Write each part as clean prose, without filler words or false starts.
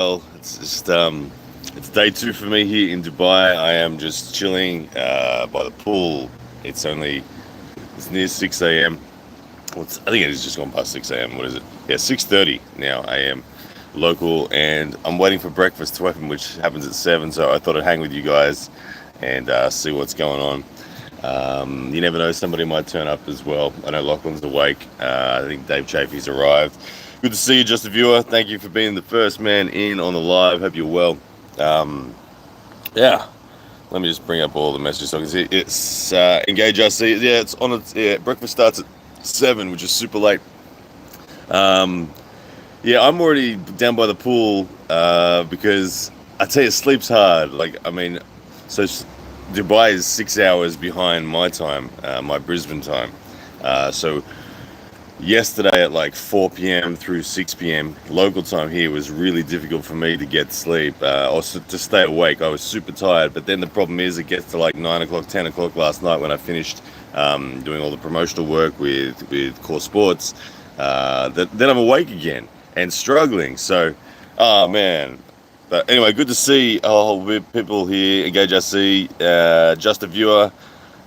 well. It's just it's day two for me here in Dubai. I am just chilling by the pool. It's near 6 a.m. I think it is just gone past 6 a.m. What is it? Yeah, 6:30 now a.m. local, and I'm waiting for breakfast to happen, which happens at 7. So I thought I'd hang with you guys and see what's going on. You never know, somebody might turn up as well. I know Lachlan's awake. I think Dave Chafee's arrived. Good to see you, just a viewer. Thank you for being the first man in on the live. Hope you're well. Yeah, let me just bring up all the messages so I can see. It's Engage RC. Yeah, it's on. Breakfast starts at 7, which is super late. Yeah, I'm already down by the pool because I tell you, sleep's hard. So Dubai is 6 hours behind my time, my Brisbane time. So yesterday at like 4 p.m. through 6 p.m. local time here was really difficult for me to get sleep or to stay awake. I was super tired, but then the problem is it gets to like 9 o'clock, 10 o'clock last night when I finished doing all the promotional work with Core Sports. Then I'm awake again and struggling. So, oh man. But anyway, good to see a whole bit of people here. Engage RC, just a viewer.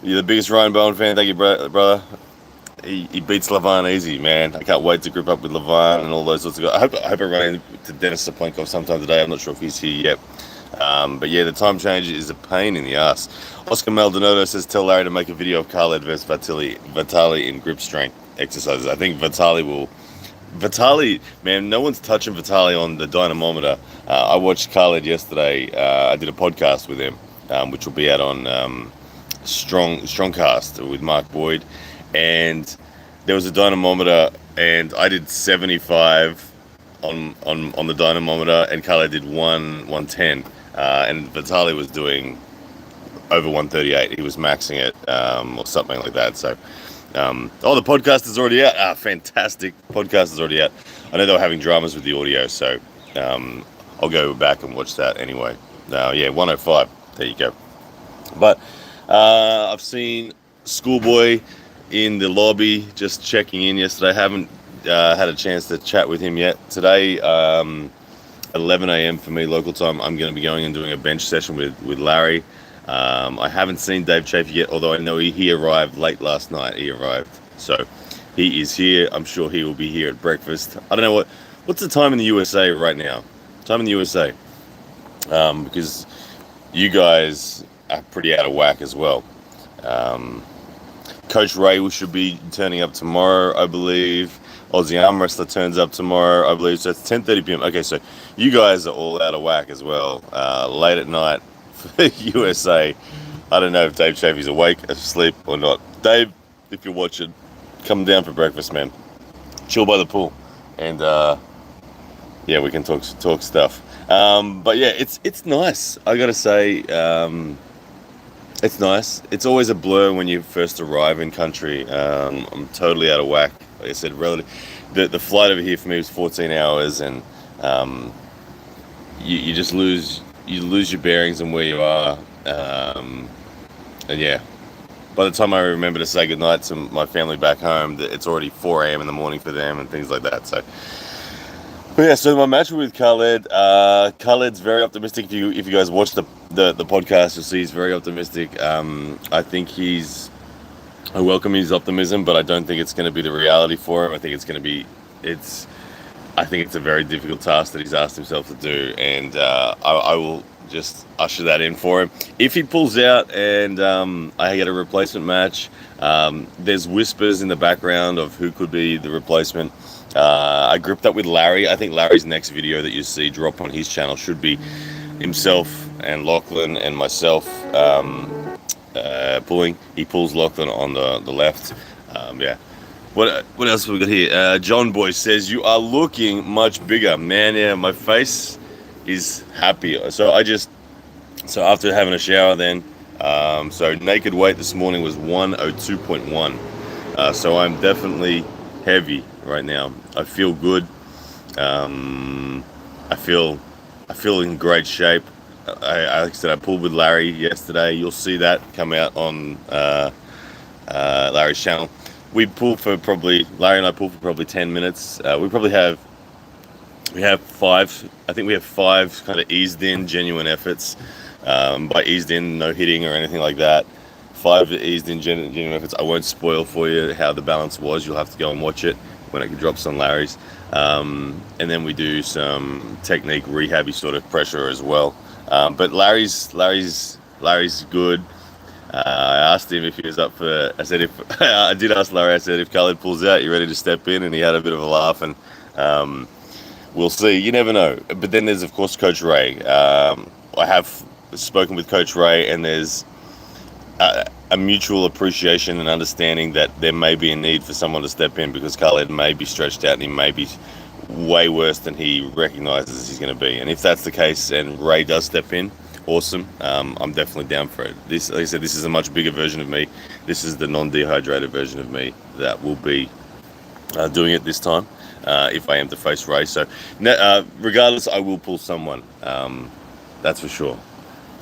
You're the biggest Ryan Bowen fan. Thank you, brother. He beats Levan easy, man. I can't wait to grip up with Levan and all those sorts of guys. I hope I run into Dennis Saplenkov sometime today. I'm not sure if he's here yet. But yeah, the time change is a pain in the ass. Oscar Maldonado says, tell Larry to make a video of Khaled versus Vitali in grip strength exercises. I think Vitali, man, no one's touching Vitali on the dynamometer. I watched Khaled yesterday. I did a podcast with him, which will be out on Strongcast with Mark Boyd. And there was a dynamometer, and I did 75 on the dynamometer, and Khaled did 110, and Vitali was doing over 138. He was maxing it, or something like that. So, the podcast is already out. Fantastic! Podcast is already out. I know they were having dramas with the audio, so I'll go back and watch that anyway. Yeah, 105. There you go. But I've seen Schoolboy in the lobby, just checking in yesterday. I haven't had a chance to chat with him yet. Today, 11 a.m. for me local time, I'm going to be going and doing a bench session with Larry. I haven't seen Dave Chafee yet, although I know he arrived late last night. He arrived, so he is here. I'm sure he will be here at breakfast. I don't know what's the time in the USA right now. Time in the USA, because you guys are pretty out of whack as well. Coach Ray should be turning up tomorrow, I believe. Aussie Arm Wrestler turns up tomorrow, I believe. So it's 10:30 p.m. Okay, so you guys are all out of whack as well. Late at night for the USA. I don't know if Dave Chafee's awake, asleep, or not. Dave, if you're watching, come down for breakfast, man. Chill by the pool, and yeah, we can talk stuff. But yeah, it's nice. I gotta say. It's nice. It's always a blur when you first arrive in country. I'm totally out of whack. Like I said, the flight over here for me was 14 hours, and you just lose your bearings and where you are. And yeah, by the time I remember to say goodnight to my family back home, it's already 4 a.m. in the morning for them and things like that. So. But yeah, so my match with Khaled. Khaled's very optimistic. If you guys watch the podcast, you'll see he's very optimistic. I think I welcome his optimism, but I don't think it's going to be the reality for him. I think it's a very difficult task that he's asked himself to do, and I will just usher that in for him. If he pulls out and I get a replacement match, there's whispers in the background of who could be the replacement. I gripped up with Larry. I think Larry's next video that you see drop on his channel should be himself and Lachlan and myself pulling. He pulls Lachlan on the left. Yeah. What else have we got here? John Boy says, you are looking much bigger. Man, yeah, my face is happy. So after having a shower then, so naked weight this morning was 102.1. So I'm definitely heavy right now. I feel good. I feel in great shape. Like I said, I pulled with Larry yesterday. You'll see that come out on Larry's channel. Larry and I pulled for probably 10 minutes. We probably have We have five. I think we have five kind of eased in genuine efforts. By eased in, no hitting or anything like that. Five eased in genuine efforts. I won't spoil for you how the balance was. You'll have to go and watch it when it drops on Larry's. And then we do some technique rehabby sort of pressure as well. But Larry's good. I asked him if he was up for. I said if I did ask Larry. I said if Khaled pulls out, you ready to step in? And he had a bit of a laugh. And we'll see. You never know. But then there's of course Coach Ray. I have spoken with Coach Ray, and there's a mutual appreciation and understanding that there may be a need for someone to step in because Khaled may be stretched out and he may be way worse than he recognizes he's going to be. And if that's the case and Ray does step in, awesome. I'm definitely down for it. This, like I said, this is a much bigger version of me. This is the non-dehydrated version of me that will be doing it this time if I am to face Ray. So regardless, I will pull someone. That's for sure.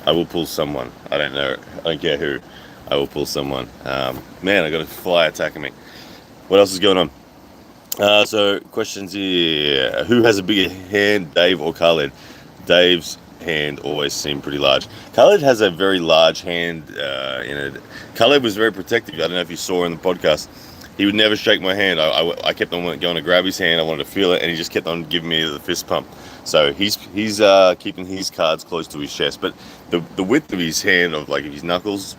I will pull someone. I don't know. I don't care who. I will pull someone. Man, I got a fly attacking me. What else is going on? So questions here. Who has a bigger hand, Dave or Khaled? Dave's hand always seemed pretty large. Khaled has a very large hand. Khaled was very protective. I don't know if you saw in the podcast. He would never shake my hand. I kept on going to grab his hand. I wanted to feel it, and he just kept on giving me the fist pump. So he's keeping his cards close to his chest. But the width of his hand, of like his knuckles,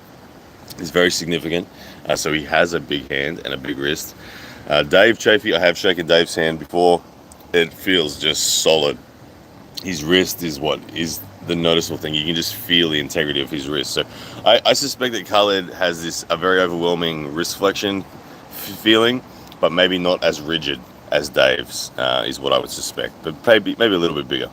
is very significant. So he has a big hand and a big wrist. Dave Chafee, I have shaken Dave's hand before. It feels just solid. His wrist is what is the noticeable thing. You can just feel the integrity of his wrist. So I suspect that Khaled has a very overwhelming wrist flexion feeling, but maybe not as rigid as Dave's is what I would suspect, but maybe a little bit bigger.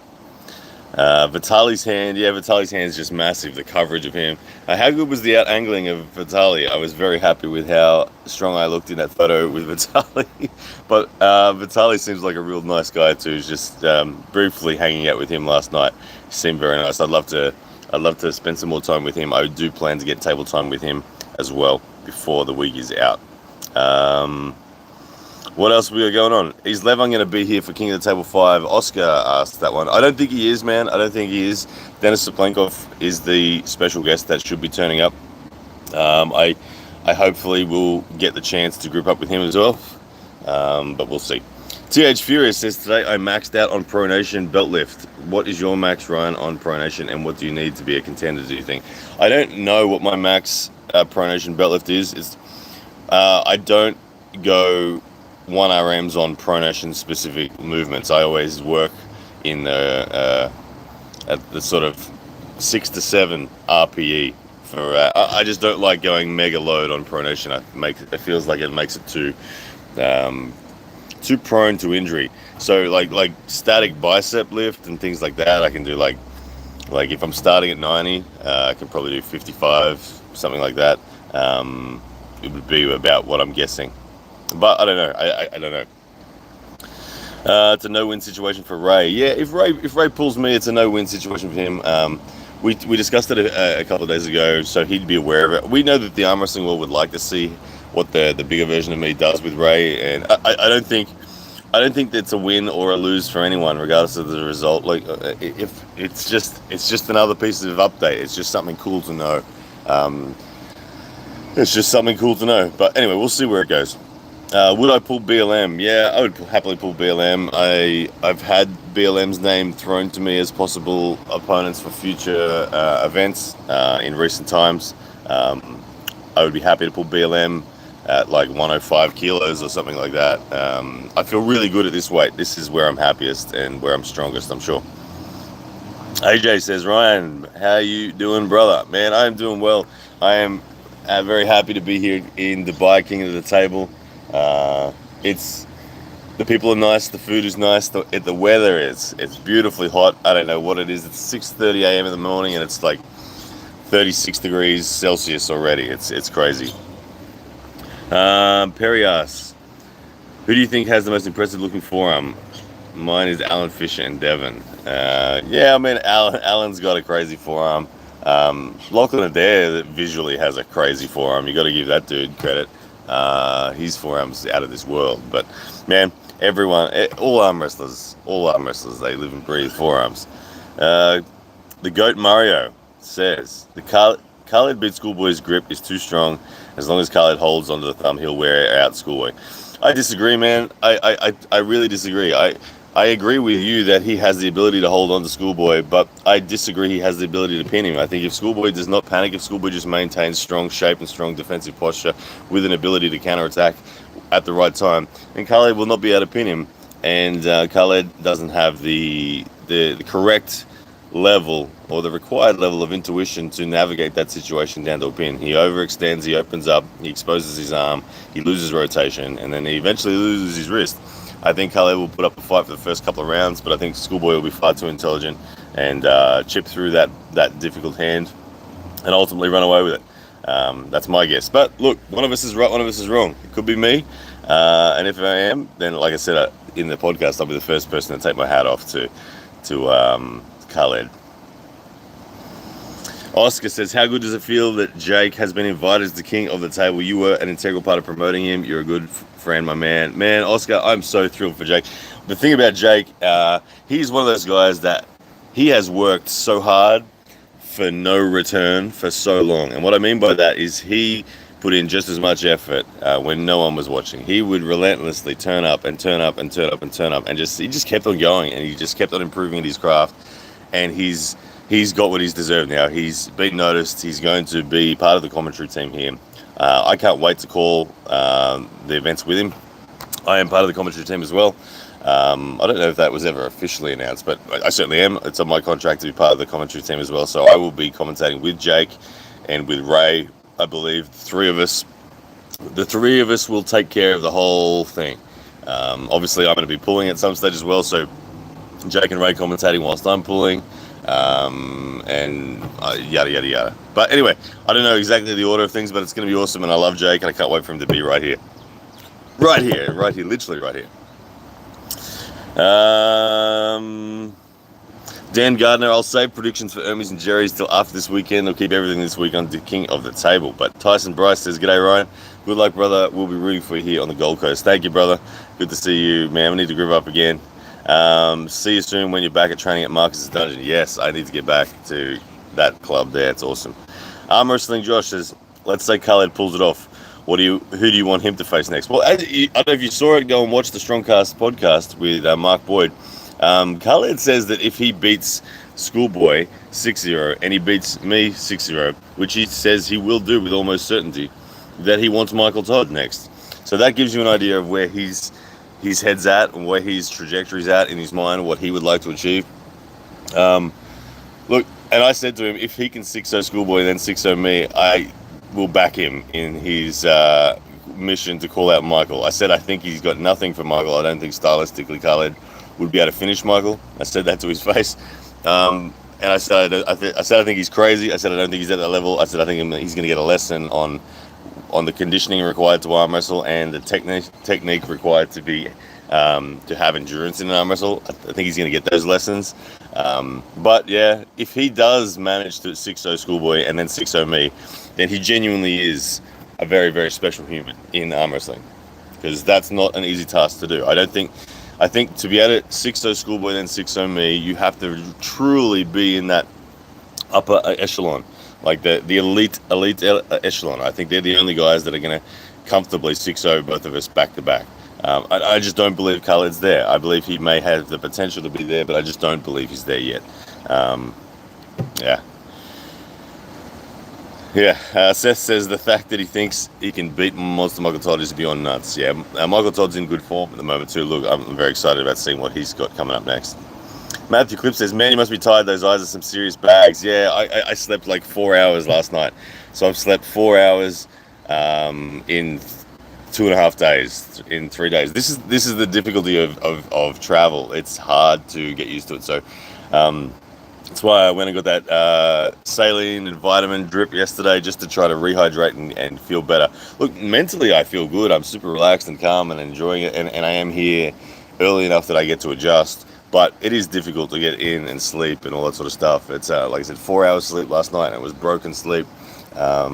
Vitali's hand, Vitali's hand is just massive. The coverage of him. How good was the out angling of Vitali? I was very happy with how strong I looked in that photo with Vitali. But Vitali seems like a real nice guy too. Just briefly hanging out with him last night. He seemed very nice. I'd love to spend some more time with him. I do plan to get table time with him as well before the week is out. What else we got going on? Is Levan going to be here for King of the Table 5? Oscar asked that one. I don't think he is, man. I don't think he is. Denis Saplenkov is the special guest that should be turning up. I hopefully will get the chance to group up with him as well. But we'll see. TH Furious says, today I maxed out on pronation belt lift. What is your max, Ryan, on pronation, and what do you need to be a contender, do you think? I don't know what my max pronation belt lift is. I don't go 1 RMs on pronation specific movements. I always work in at the sort of 6 to 7 RPE for. I just don't like going mega load on pronation. It feels like it makes it too prone to injury. So like static bicep lift and things like that, I can do like if I'm starting at 90, I can probably do 55, something like that. It would be about what I'm guessing. But I don't know. I don't know. It's a no-win situation for Ray. Yeah, if Ray pulls me, it's a no-win situation for him. We discussed it a couple of days ago, so he'd be aware of it. We know that the arm wrestling world would like to see what the bigger version of me does with Ray, and I don't think that's a win or a lose for anyone, regardless of the result. Like if it's just another piece of update. It's just something cool to know. It's just something cool to know. But anyway, we'll see where it goes. Would I pull BLM? Yeah, I would happily pull BLM. I've had BLM's name thrown to me as possible opponents for future events in recent times. I would be happy to pull BLM at like 105 kilos or something like that. I feel really good at this weight. This is where I'm happiest and where I'm strongest, I'm sure. AJ says, Ryan, how you doing, brother? Man, I am doing well. I am very happy to be here in Dubai, King of the Table. It's the people are nice, the food is nice, the weather it's beautifully hot. I don't know what it is. It's 6:30 a.m. in the morning and it's like 36 degrees Celsius already. It's crazy. Perry asks, who do you think has the most impressive looking forearm? Mine is Alan Fisher and Devon. Yeah, I mean Alan's got a crazy forearm. Lachlan Adair visually has a crazy forearm. You got to give that dude credit. His forearm's out of this world. But man, Everyone, all arm wrestlers, they live and breathe forearms. Uh, the GOAT Mario says, Khaled beat Schoolboy's grip is too strong. As long as Khaled holds onto the thumb, he'll wear out Schoolboy. I disagree, man. I really disagree. I agree with you that he has the ability to hold on to Schoolboy, but I disagree he has the ability to pin him. I think if Schoolboy does not panic, if Schoolboy just maintains strong shape and strong defensive posture with an ability to counterattack at the right time, then Khaled will not be able to pin him. And Khaled doesn't have the correct level or the required level of intuition to navigate that situation down to a pin. He overextends, he opens up, he exposes his arm, he loses rotation, and then he eventually loses his wrist. I think Khaled will put up a fight for the first couple of rounds, but I think Schoolboy will be far too intelligent and chip through that difficult hand and ultimately run away with it. That's my guess. But look, one of us is right, one of us is wrong. It could be me, and if I am, then like I said in the podcast, I'll be the first person to take my hat off to Khaled. Oscar says, how good does it feel that Jake has been invited as the king of the table? You were an integral part of promoting him. You're a good friend, my man. Man, Oscar, I'm so thrilled for Jake. The thing about Jake, he's one of those guys that he has worked so hard for no return for so long. And what I mean by that is he put in just as much effort when no one was watching. He would relentlessly turn up and turn up and turn up and turn up, and he just kept on going, and he just kept on improving his craft. And he's got what he's deserved now. He's been noticed. He's going to be part of the commentary team here. I can't wait to call the events with him. I am part of the commentary team as well. I don't know if that was ever officially announced, but I certainly am. It's on my contract to be part of the commentary team as well. So I will be commentating with Jake and with Ray. I believe the three of us will take care of the whole thing. Obviously, I'm going to be pulling at some stage as well. So Jake and Ray commentating whilst I'm pulling. And yada yada yada. But anyway, I don't know exactly the order of things, but it's going to be awesome, and I love Jake, and I can't wait for him to be right here, literally right here. Dan Gardner, I'll save predictions for Hermes and Jerry's till after this weekend. They'll keep everything this week on the king of the table. But Tyson Bryce says, g'day Ryan, good luck brother, we'll be rooting for you here on the Gold Coast. Thank you brother, good to see you, man. We need to groove up again. See you soon when you're back at training at Marcus's Dungeon. Yes, I need to get back to that club there. It's awesome. Arm Wrestling Josh says, let's say Khaled pulls it off. Who do you want him to face next? Well, I don't know if you saw it. Go and watch the Strongcast podcast with Mark Boyd. Khaled says that if he beats Schoolboy 6-0 and he beats me 6-0, which he says he will do with almost certainty, that he wants Michael Todd next. So that gives you an idea of where his head's at and where his trajectory's at in his mind, what he would like to achieve. Look, and I said to him, if he can 6-0 Schoolboy, then 6-0 me, I will back him in his mission to call out Michael. I said I think he's got nothing for Michael. I don't think stylistically Khaled would be able to finish Michael. I said that to his face. And I said I think he's crazy. I said I don't think he's at that level. I said I think he's going to get a lesson on the conditioning required to arm wrestle and the technique required to be to have endurance in an arm wrestle. I think he's going to get those lessons. But yeah, if he does manage to 6-0 Schoolboy and then 6-0 me, then he genuinely is a very, very special human in arm wrestling, because that's not an easy task to do. I think to be able to 6-0 Schoolboy then 6-0 me, you have to truly be in that upper echelon, like the elite echelon. I think they're the only guys that are going to comfortably 6-0 both of us back to back. I just don't believe Khaled's there. I believe he may have the potential to be there, but I just don't believe he's there yet. Seth says the fact that he thinks he can beat Monster Michael Todd is beyond nuts. Yeah, Michael Todd's in good form at the moment too. Look, I'm very excited about seeing what he's got coming up next. Matthew Clip says, man, you must be tired. Those eyes are some serious bags. Yeah, I slept like 4 hours last night. So I've slept 4 hours in 2.5 days, in 3 days. This is the difficulty of travel. It's hard to get used to it. So that's why I went and got that saline and vitamin drip yesterday, just to try to rehydrate and feel better. Look, mentally I feel good. I'm super relaxed and calm and enjoying it. And I am here early enough that I get to adjust. But it is difficult to get in and sleep and all that sort of stuff. It's, like I said, 4 hours sleep last night, and it was broken sleep. I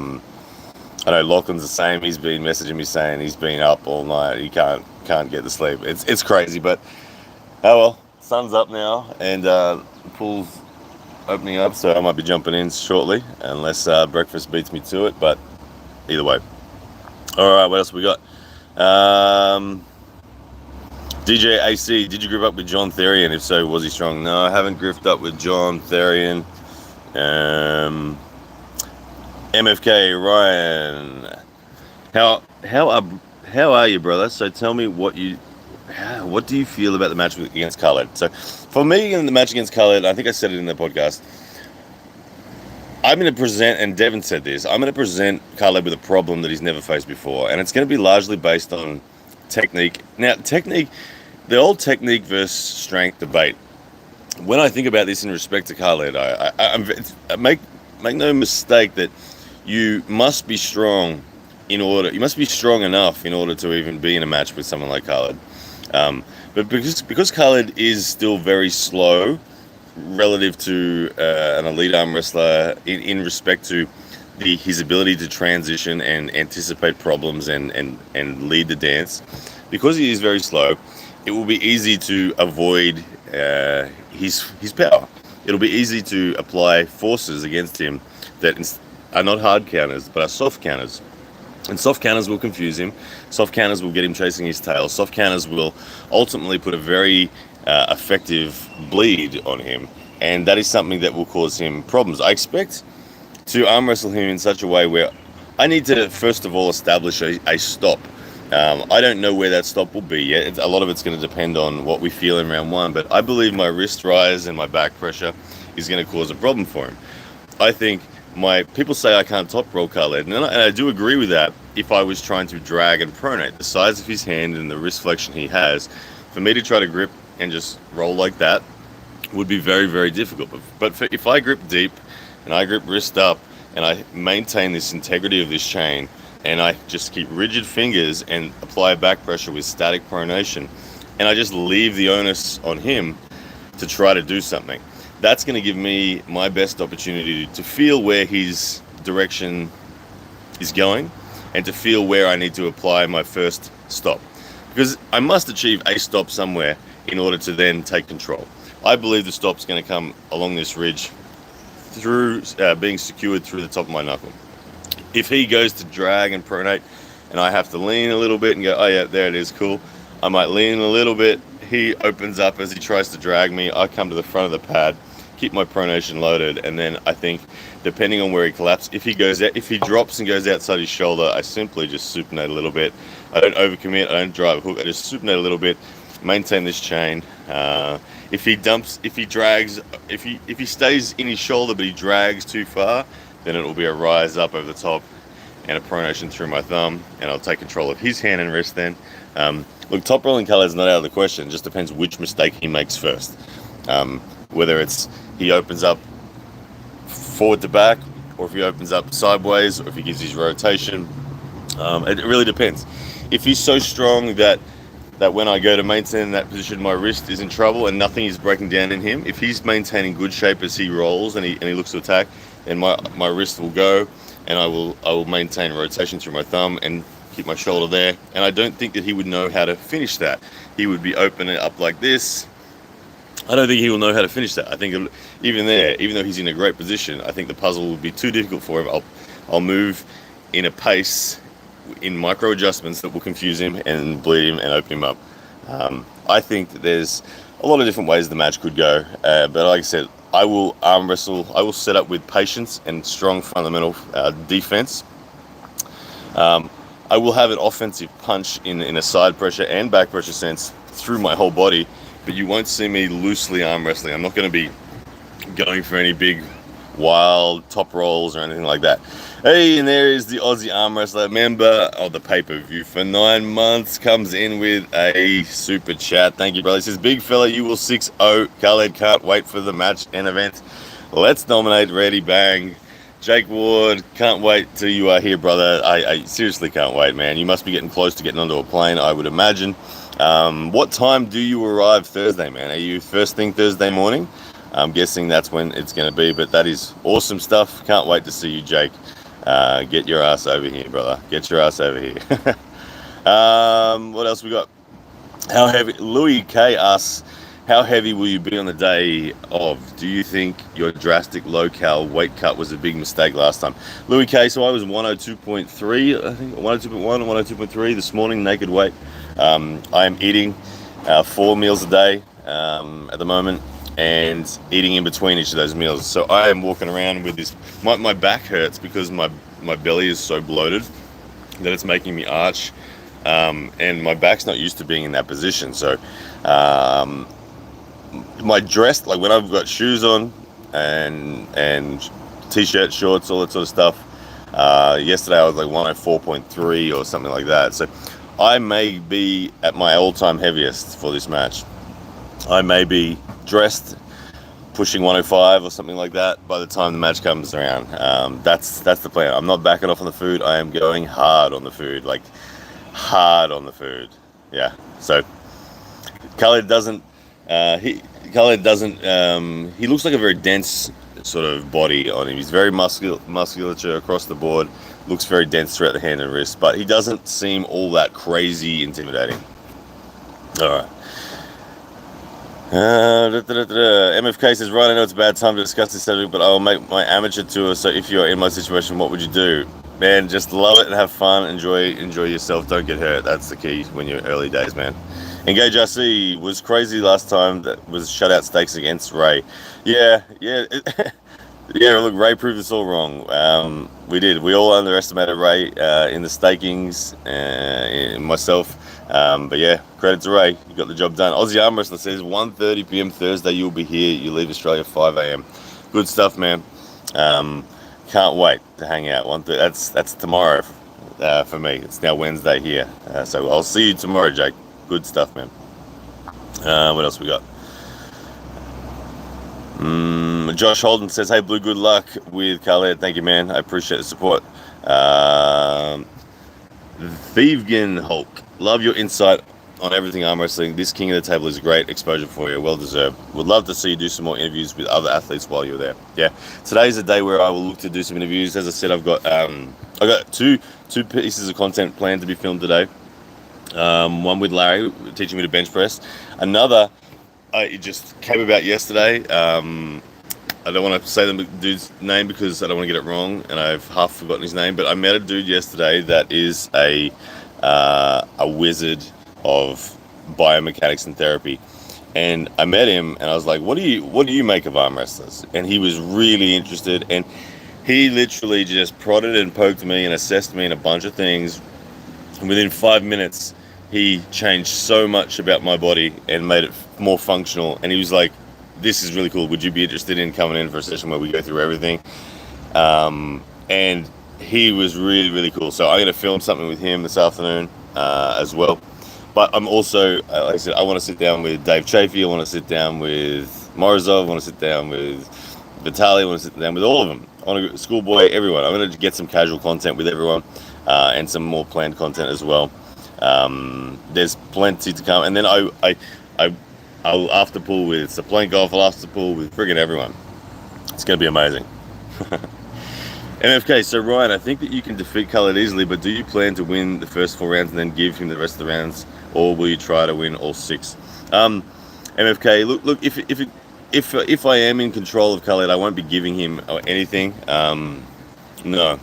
know Lachlan's the same. He's been messaging me saying he's been up all night. He can't can't get to sleep. It's crazy, but oh well. Sun's up now, and the pool's opening up, so I might be jumping in shortly, unless breakfast beats me to it. But either way. All right, what else we got? DJ AC, did you grip up with John Therian? If so, was he strong? No, I haven't gripped up with John Therian. MFK Ryan, how are you, brother? So tell me what do you feel about the match against Khaled? So for me, in the match against Khaled, I think I said it in the podcast, I'm going to present, and Devin said this, I'm going to present Khaled with a problem that he's never faced before, and it's going to be largely based on technique. Now, the old technique versus strength debate, when I think about this in respect to Khaled, I make no mistake that you must be strong enough in order to even be in a match with someone like Khaled. But because Khaled is still very slow relative to an elite arm wrestler in respect to his ability to transition and anticipate problems and lead the dance, because he is very slow, it will be easy to avoid his power. It'll be easy to apply forces against him that are not hard counters, but are soft counters. And soft counters will confuse him. Soft counters will get him chasing his tail. Soft counters will ultimately put a very effective bleed on him. And that is something that will cause him problems. I expect to arm wrestle him in such a way where I need to, first of all, establish a stop. I don't know where that stop will be yet. A lot of it's going to depend on what we feel in round one. But I believe my wrist rise and my back pressure is going to cause a problem for him. I think people say I can't top roll Khaled, and I do agree with that if I was trying to drag and pronate. The size of his hand and the wrist flexion he has, for me to try to grip and just roll like that would be very, very difficult. But if I grip deep and I grip wrist up and I maintain this integrity of this chain and I just keep rigid fingers and apply back pressure with static pronation and I just leave the onus on him to try to do something, that's going to give me my best opportunity to feel where his direction is going and to feel where I need to apply my first stop. Because I must achieve a stop somewhere in order to then take control. I believe the stop's going to come along this ridge through being secured through the top of my knuckle. If he goes to drag and pronate and I have to lean a little bit and go, oh yeah, there it is, cool. I might lean a little bit. He opens up as he tries to drag me. I come to the front of the pad, keep my pronation loaded, and then I think, depending on where he collapses, if he drops and goes outside his shoulder, I simply just supinate a little bit. I don't overcommit, I don't drive a hook, I just supinate a little bit, maintain this chain. If he stays in his shoulder but he drags too far, then it will be a rise up over the top and a pronation through my thumb, and I'll take control of his hand and wrist then. Look, top rolling Khaled's not out of the question. It just depends which mistake he makes first. Whether it's he opens up forward to back, or if he opens up sideways, or if he gives his rotation. It really depends. If he's so strong that when I go to maintain that position, my wrist is in trouble and nothing is breaking down in him, if he's maintaining good shape as he rolls and he looks to attack, then my wrist will go, and I will maintain rotation through my thumb and keep my shoulder there. And I don't think that he would know how to finish that. He would be opening up like this. I don't think he will know how to finish that. I think even though he's in a great position, I think the puzzle will be too difficult for him. I'll move in a pace, in micro adjustments that will confuse him and bleed him and open him up. I think that there's a lot of different ways the match could go. But like I said, I will arm wrestle. I will set up with patience and strong fundamental defense. I will have an offensive punch in a side pressure and back pressure sense through my whole body, but you won't see me loosely arm wrestling. I'm not going to be going for any big, wild top rolls or anything like that. Hey, and there is the Aussie arm wrestler, member of the pay-per-view for 9 months, comes in with a super chat. Thank you, brother. He says, big fella, you will 6-0. Khaled can't wait for the match and event. Let's dominate. Ready, bang. Jake Ward, can't wait till you are here, brother. I seriously can't wait, man. You must be getting close to getting onto a plane, I would imagine. What time do you arrive Thursday, man? Are you first thing Thursday morning? I'm guessing that's when it's going to be, but that is awesome stuff. Can't wait to see you, Jake. Get your ass over here, brother. Get your ass over here. What else we got? How heavy? Louis K asks, how heavy will you be on the day of? Do you think your drastic low-cal weight cut was a big mistake last time? Louis K, so I was 102.3, I think 102.1 and 102.3 this morning, naked weight. I am eating 4 meals a day at the moment, and eating in between each of those meals. So I am walking around with this. My back hurts because my belly is so bloated that it's making me arch, and my back's not used to being in that position. So my dress, like when I've got shoes on and t-shirt, shorts, all that sort of stuff. Yesterday I was like 104.3 or something like that. So I may be at my all-time heaviest for this match. I may be dressed pushing 105 or something like that by the time the match comes around. That's the plan. I'm not backing off on the food. I am going hard on the food, like hard on the food. Yeah. So Khaled doesn't. He looks like a very dense sort of body on him. He's very musculature across the board. Looks very dense throughout the hand and wrist, but he doesn't seem all that crazy intimidating. All right. MFK says, right, I know it's a bad time to discuss this subject, but I will make my amateur tour. So if you're in my situation, what would you do? Man, just love it and have fun. Enjoy yourself. Don't get hurt. That's the key when you're early days, man. Engage RC was crazy last time. That was shutout stakes against Ray. Yeah. Yeah, look, Ray proved us all wrong. We did. We all underestimated Ray in the stakings, myself. But yeah, credit to Ray. You got the job done. Aussie Arm Wrestler says 1:30 p.m. Thursday. You'll be here. You leave Australia 5 a.m. Good stuff, man. Can't wait to hang out. 1:30. That's tomorrow for me. It's now Wednesday here. So I'll see you tomorrow, Jake. Good stuff, man. What else we got? Josh Holden says, hey, Blue, good luck with Khaled. Thank you, man. I appreciate the support. Thievgen Hulk, love your insight on everything arm wrestling. This King of the Table is a great exposure for you. Well deserved. Would love to see you do some more interviews with other athletes while you're there. Yeah, today's a day where I will look to do some interviews. As I said, I've got two pieces of content planned to be filmed today. One with Larry teaching me to bench press. Another, it just came about yesterday. I don't want to say the dude's name because I don't want to get it wrong, and I've half forgotten his name. But I met a dude yesterday that is a wizard of biomechanics and therapy, and I met him, and I was like, "What do you make of arm wrestlers?" And he was really interested, and he literally just prodded and poked me and assessed me in a bunch of things. And within 5 minutes, he changed so much about my body and made it more functional. And he was like, this is really cool. Would you be interested in coming in for a session where we go through everything? And he was really, really cool. So I'm going to film something with him this afternoon as well. But I'm also, like I said, I want to sit down with Dave Chafee. I want to sit down with Morozov. I want to sit down with Vitaly. I want to sit down with all of them. I want to Schoolboy, everyone. I'm going to get some casual content with everyone and some more planned content as well. There's plenty to come. And then I'll after pool with Saplenko. I'll after pool with friggin' everyone. It's going to be amazing. MFK, so Ryan, I think that you can defeat Khaled easily, but do you plan to win the first 4 rounds and then give him the rest of the rounds, or will you try to win all 6? MFK, look, if I am in control of Khaled, I won't be giving him anything. No.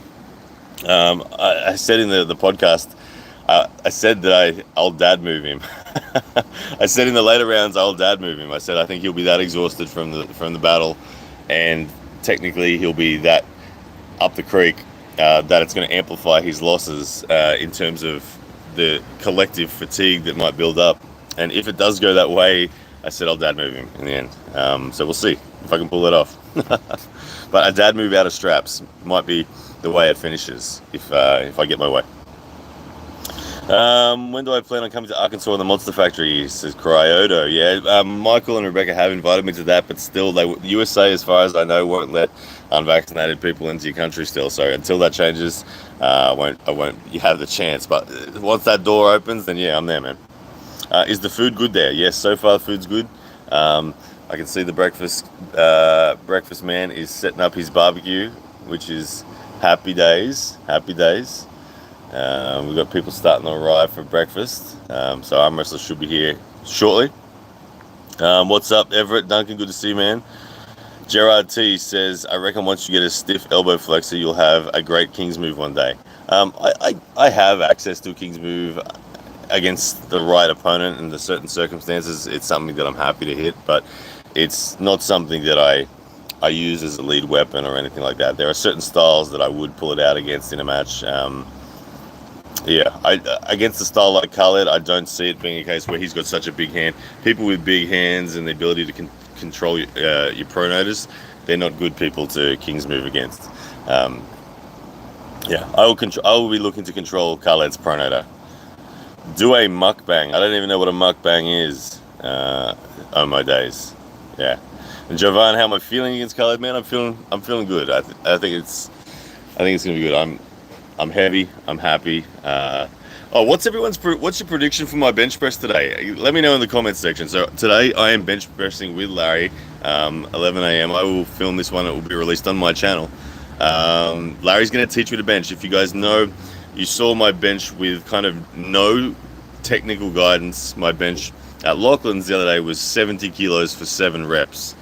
I said in the podcast, I said that I'll dad move him. I said in the later rounds I'll dad move him. I said I think he'll be that exhausted from the battle, and technically he'll be that up the creek that it's going to amplify his losses in terms of the collective fatigue that might build up. And if it does go that way, I said I'll dad move him in the end. So we'll see if I can pull it off. But a dad move out of straps might be the way it finishes if I get my way. When do I plan on coming to Arkansas and the Monster Factory? Says Cryodo. Yeah, Michael and Rebecca have invited me to that, but still, the USA, as far as I know, won't let unvaccinated people into your country still. So until that changes, I won't. You have the chance, but once that door opens, then yeah, I'm there, man. Is the food good there? Yes, so far the food's good. I can see the breakfast man is setting up his barbecue, which is happy days. Happy days. We've got people starting to arrive for breakfast. So arm wrestler should be here shortly. What's up, Everett? Duncan, good to see you, man. Gerard T says, I reckon once you get a stiff elbow flexor, you'll have a great King's move one day. I have access to a King's move against the right opponent in the certain circumstances. It's something that I'm happy to hit, but it's not something that I use as a lead weapon or anything like that. There are certain styles that I would pull it out against in a match. Against a style like Khaled, I don't see it being a case where he's got such a big hand. People with big hands and the ability to control your pronators, they're not good people to King's move against. I will be looking to control Khaled's pronator. Do a mukbang. I don't even know what a mukbang is. On my days, yeah. And Jovan, how am I feeling against Khaled? Man, I'm feeling good. I think it's gonna be good. I'm heavy. I'm happy. What's your prediction for my bench press today? Let me know in the comments section. So today I am bench pressing with Larry, 11 a.m. I will film this one. It will be released on my channel. Larry's going to teach me to bench. If you guys know, you saw my bench with kind of no technical guidance. My bench at Lachlan's the other day was 70 kilos for 7 reps.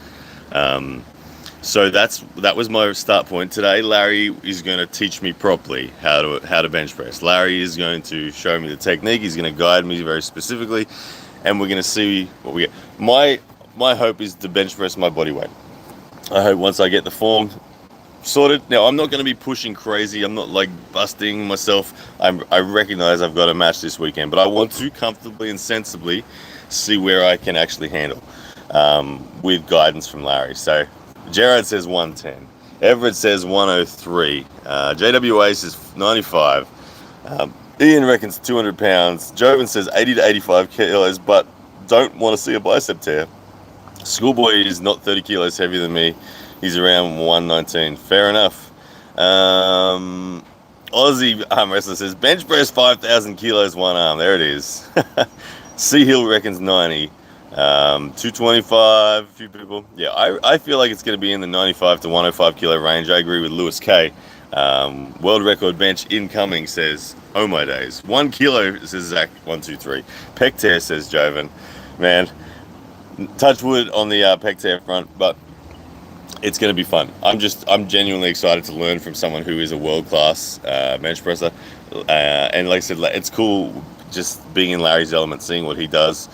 So that was my start point. Today, Larry is going to teach me properly how to bench press. Larry is going to show me the technique. He's going to guide me very specifically, and we're going to see what we get. My hope is to bench press my body weight. I hope once I get the form sorted. Now, I'm not going to be pushing crazy. I'm not like busting myself. I recognize I've got a match this weekend, but I want to comfortably and sensibly see where I can actually handle with guidance from Larry. So Gerard says 110. Everett says 103. JWA says 95. Ian reckons 200 pounds. Joven says 80 to 85 kilos, but don't want to see a bicep tear. Schoolboy is not 30 kilos heavier than me. He's around 119. Fair enough. Aussie arm wrestler says bench press 5,000 kilos one arm. There it is. Sea Hill reckons 90. 225, a few people. Yeah, I feel like it's going to be in the 95 to 105 kilo range. I agree with Lewis K. World record bench incoming, says oh my days. 1 kilo, says Zach 123. Pec tear, says Joven. Man, touch wood on the pec tear front, but it's going to be fun. I'm genuinely excited to learn from someone who is a world-class bench presser. And like I said, it's cool just being in Larry's element, seeing what he does.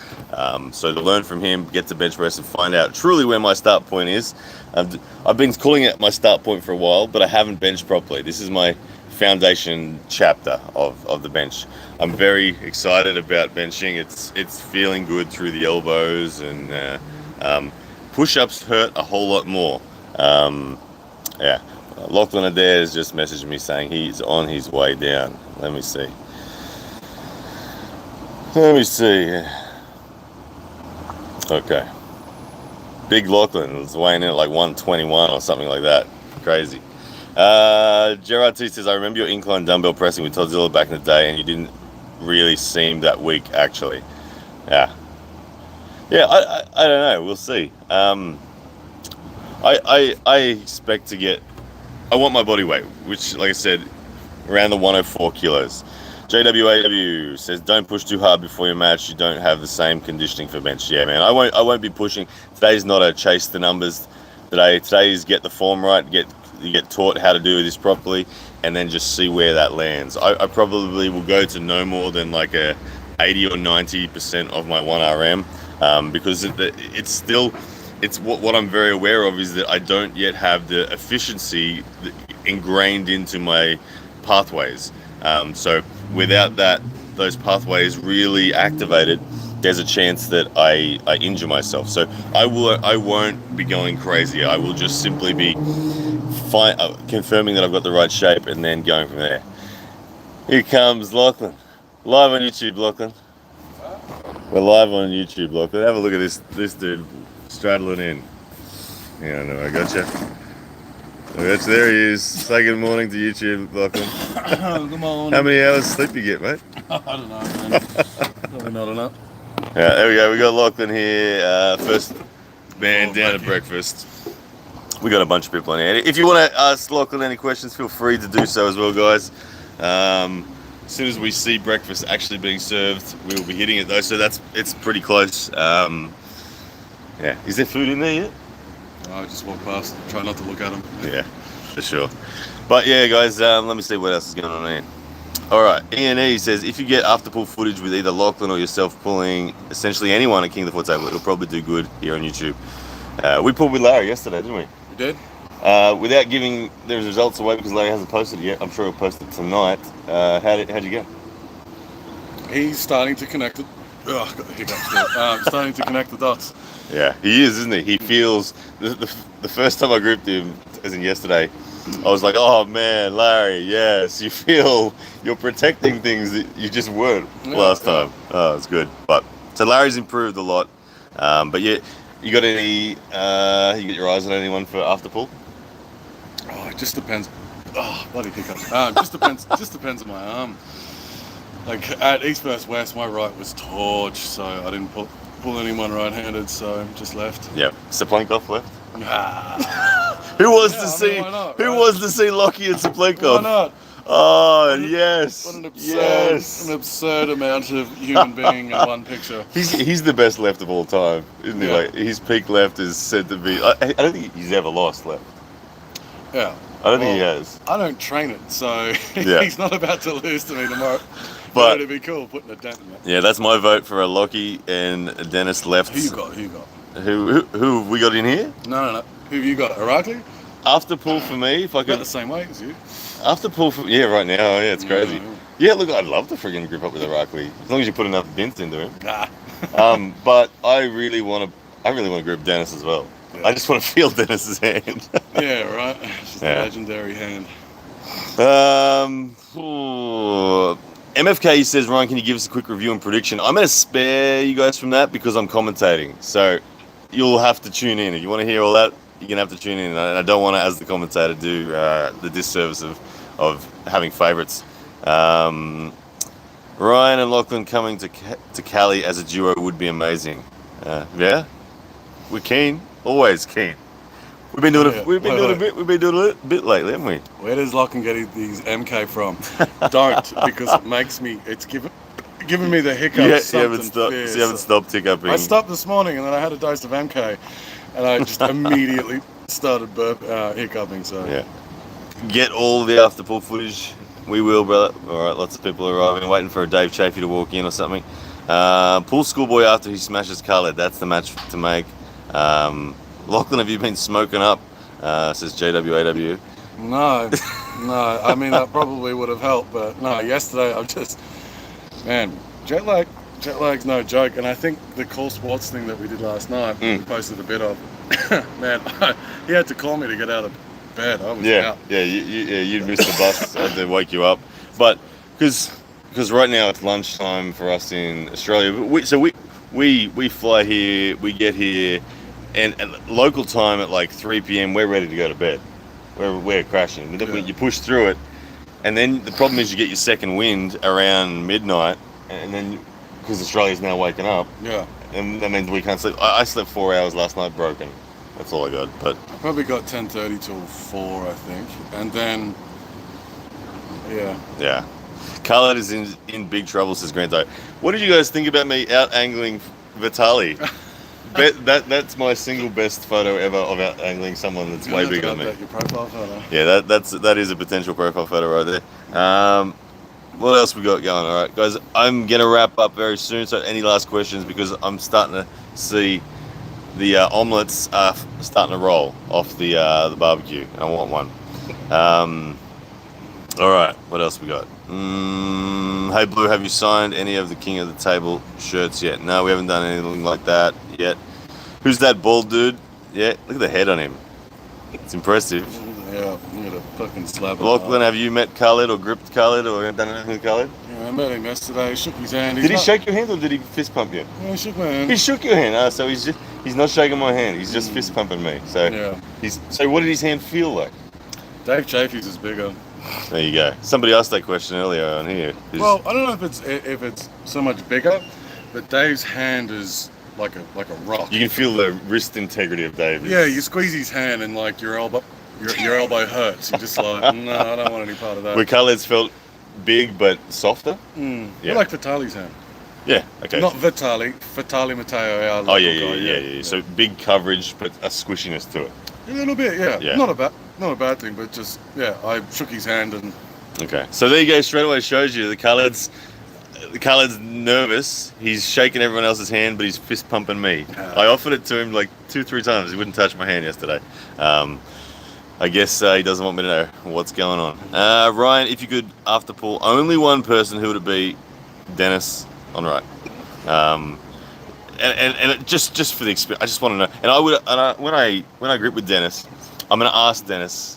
So to learn from him, get to bench press and find out truly where my start point is. I've been calling it my start point for a while, but I haven't benched properly. This is my foundation chapter of the bench. I'm very excited about benching. It's feeling good through the elbows, and push-ups hurt a whole lot more. Lachlan Adair has just messaged me saying he's on his way down. Let me see. Okay. Big Lachlan was weighing in at like 121 or something like that. Crazy. Gerard T says, I remember your incline dumbbell pressing with Todzilla back in the day, and you didn't really seem that weak, actually. Yeah, I don't know. We'll see. I expect to get... I want my body weight, which, like I said, around the 104 kilos. JWAW says, don't push too hard before your match. You don't have the same conditioning for bench. Yeah, man, I won't be pushing. Today's not a chase the numbers. Today is get the form right, you get taught how to do this properly, and then just see where that lands. I probably will go to no more than like a 80 or 90% of my 1RM, because it's what I'm very aware of is that I don't yet have the efficiency ingrained into my pathways. So without those pathways really activated, there's a chance that I injure myself. So I won't be going crazy. I will just simply be confirming that I've got the right shape and then going from there. Here comes Lachlan. Live on YouTube, Lachlan. We're live on YouTube, Lachlan. Have a look at this dude straddling in. Yeah, no, I got you. There he is. Say good morning to YouTube, Lachlan. Good morning. How many hours sleep you get, mate? I don't know, man. Probably not enough. Yeah, there we go. We got Lachlan here. First man down at breakfast. We got a bunch of people in here. If you want to ask Lachlan any questions, feel free to do so as well, guys. As soon as we see breakfast actually being served, we will be hitting it though. So it's pretty close. Yeah. Is there food in there yet? I just walk past, try not to look at them. Yeah, for sure. But yeah, guys, let me see what else is going on here. All right, E&E says, if you get after pool footage with either Lachlan or yourself pulling essentially anyone at King of the Foot Table, it'll probably do good here on YouTube. We pulled with Larry yesterday, didn't we? You did? Without giving the results away because Larry hasn't posted it yet, I'm sure he'll post it tonight. How'd you go? He's starting to connect it. Oh, I've got the hiccups still. Starting to connect the dots. Yeah, he is, isn't he? He feels... The first time I grouped him, as in yesterday, I was like, oh man, Larry, yes, you feel you're protecting things that you just weren't last time. Oh, it's good. But so Larry's improved a lot. But yeah, you got any? You got your eyes on anyone for after pool? Oh, it just depends. Oh, bloody hiccups. Just depends on my arm. Like at East vs West, my right was torch, so I didn't pull anyone right-handed, so just left. Yeah, Saplenkov left. Who was to see? Who was to see Lockie and Saplenkov? Why not? Oh yes. What an absurd amount of human being in one picture. He's the best left of all time, isn't he? Yeah. Like his peak left is said to be. I don't think he's ever lost left. Yeah. I don't think he has. I don't train it, so Yeah. he's not about to lose to me tomorrow. But it'd be cool putting a dent in it. Yeah, that's my vote for a Lockie and a Dennis left. Who you got? Who have we got in here? No. Who have you got? Irakli? After pool for me, if I About could. the same weight as you. After pool for right now, yeah, it's crazy. Yeah, look, I'd love to friggin' grip up with Irakli as long as you put enough bins into him. But I really want to grip Dennis as well. Yeah. I just want to feel Dennis's hand. Yeah, right. It's just a legendary hand. MFK says, Ryan, can you give us a quick review and prediction? I'm going to spare you guys from that because I'm commentating. So you'll have to tune in. If you want to hear all that, you're going to have to tune in. And I don't want to, as the commentator, do the disservice of having favourites. Ryan and Lachlan coming to Cali as a duo would be amazing. Yeah? We're keen. Always keen. We've been doing a bit lately, haven't we? Where does Lachlan get these MK from? Don't, because it makes me. It's giving me the hiccups. You haven't stopped hiccuping. I stopped this morning and then I had a dose of MK, and I just immediately started hiccuping. So yeah, get all the after pool footage. We will, brother. All right, lots of people are arriving, waiting for a Dave Chafee to walk in or something. Pool schoolboy after he smashes Khaled. That's the match to make. Lachlan, have you been smoking up? Says JWAW. No. I mean, that probably would have helped, but no. Yesterday, jet lag's no joke. And I think the Call Sports thing that we did last night, we posted a bit of. Man, he had to call me to get out of bed. I was out. Yeah, you'd missed the bus. I had to wake you up, but because right now it's lunchtime for us in Australia. We fly here, we get here. And at local time at like 3 p.m, we're ready to go to bed. We're crashing. You push through it, and then the problem is you get your second wind around midnight, and then because Australia's now waking up, and that means we can't sleep. I slept 4 hours last night, broken. That's all I got. But I probably got 10:30 till 4, I think, and then yeah. Khaled is in big trouble, says Granto. What did you guys think about me out angling Vitali? That's my single best photo ever of out angling someone that's way bigger than me. Your profile photo. Yeah, that is a potential profile photo right there. What else we got going? All right, guys, I'm gonna wrap up very soon. So, any last questions? Because I'm starting to see the omelets are starting to roll off the barbecue, and I want one. All right, what else we got? Hey Blue, have you signed any of the King of the Table shirts yet? No, we haven't done anything like that yet. Who's that bald dude? Yeah, look at the head on him. It's impressive. Yeah, I'm gonna fucking slap him. Lachlan, have you met Khaled or gripped Khaled or done anything with Khaled? Yeah, I met him yesterday. He shook his hand. Did he shake your hand or did he fist pump you? Yeah, he shook my hand. He shook your hand. So he's not shaking my hand. He's just fist pumping me. So yeah. So what did his hand feel like? Dave Chafee's is bigger. There you go. Somebody asked that question earlier on here. Well, I don't know if it's so much bigger, but Dave's hand is like a rock. You can feel the wrist integrity of Dave. Yeah, you squeeze his hand and like your elbow hurts. You're just like, no, I don't want any part of that. Where Khaled's felt big but softer. I like Vitali's ham. Yeah. Okay. Not Vitali Matteo, our Oh local yeah, guy. yeah. So big coverage, but a squishiness to it. A little bit, yeah. Yeah. Not a bad thing, but just I shook his hand and. Okay. So there you go. Straight away shows you the Khaled's nervous. He's shaking everyone else's hand, but he's fist pumping me. I offered it to him like 2-3 times. He wouldn't touch my hand yesterday. I guess he doesn't want me to know what's going on. Ryan, if you could, after pool, only one person, who would it be? Dennis on right. And just for the experience, I just want to know. And I would, when I grip with Dennis, I'm going to ask Dennis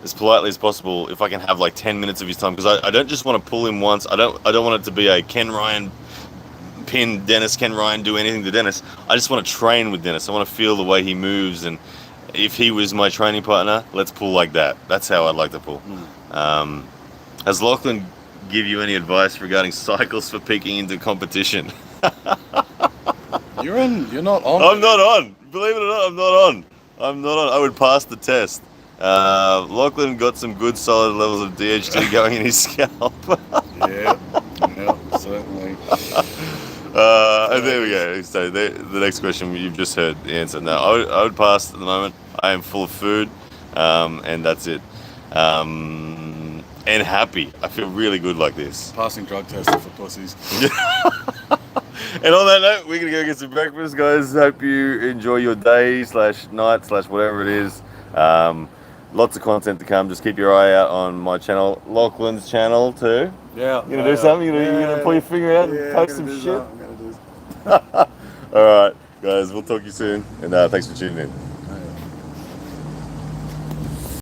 as politely as possible if I can have like 10 minutes of his time, because I don't just want to pull him once. I don't want it to be a Ken Ryan pin Dennis, Ken Ryan do anything to Dennis. I just want to train with Dennis. I want to feel the way he moves, and if he was my training partner, let's pull like that. That's how I'd like to pull. Has Lachlan give you any advice regarding cycles for peaking into competition? You're not on. I'm not on. Believe it or not, I'm not on. I would pass the test. Lachlan got some good solid levels of DHT going in his scalp. yeah, certainly. And there we go. So the next question, you've just heard the answer. No, I would pass at the moment. I am full of food, and that's it. And happy. I feel really good like this. Passing drug testing for pussies. And on that note, we're going to go get some breakfast, guys. Hope you enjoy your day / night / whatever it is. Lots of content to come. Just keep your eye out on my channel, Lachlan's channel too. Yeah. You gonna do something? You gonna pull your finger out and post some shit? I'm gonna do All right, guys. We'll talk to you soon. And thanks for tuning in.